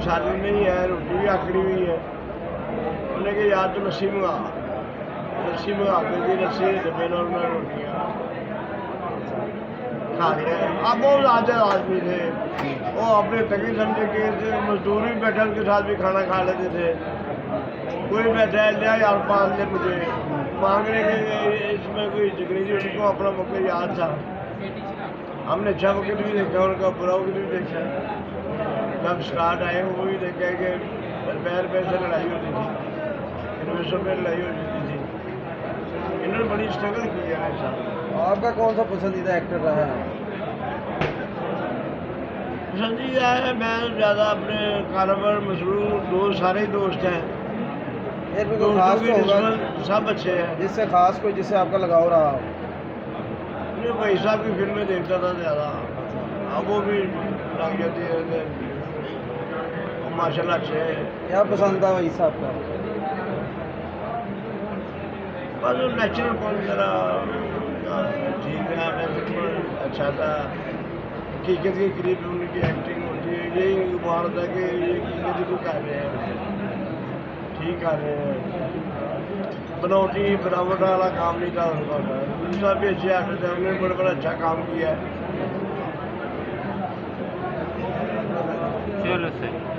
साली नहीं है, रोटी भी आकड़ी हुई है। उन्होंने कहा यार तो लस्सी मंगा के दी, लस्सी डब्बे नॉर्मल रोटियाँ खा लिया। अब बहुत ज़्यादा आदमी थे, वो अपने तकी समझे कि मजदूर भी बैठे उनके साथ भी खाना खा लेते थे। कोई बैठा है लिया यार 5 ले मुझे मांगने के, इसमें कोई जिक्र नहीं, उनको अपना मौका याद था। हमने अच्छा वक्त भी देखा, उनका बुरा वक्त भी देखा। जब स्टार्ट आए वो भी देखा कि पैर से लड़ाई होती थी, इन्वेस्टों पर लड़ाई होती थी। इन्होंने बड़ी स्ट्रगल की है ऐसा। आपका कौन सा पसंदीदा एक्टर रहा है? पसंदीदा है, मैं ज़्यादा अपने कारोबार मसरूफ, दोस्त सारे ही दोस्त हैं, कोई खास तो होगा सब अच्छे हैं। जिससे खास कोई जिससे आपका लगाव रहा हो? मैं भाई साहब की फिल्में देखता था ज़्यादा, अब वो भी लग जाती है, माशाल्लाह अच्छे हैं। क्या पसंद था भाई साहब का? बस नेचुरल कौन जरा ठीक है, बिल्कुल अच्छा था। हकीकत के करीब उनकी एक्टिंग होती है, यही मुहारत है कि ये हकीकत को कर रहे हैं, ठीक कर रहे हैं। बनावटी बनावट वाला काम नहीं था उनका। दूसरा भी अच्छे एक्टर थे, उन्होंने बड़ा अच्छा काम किया है। चलो सही।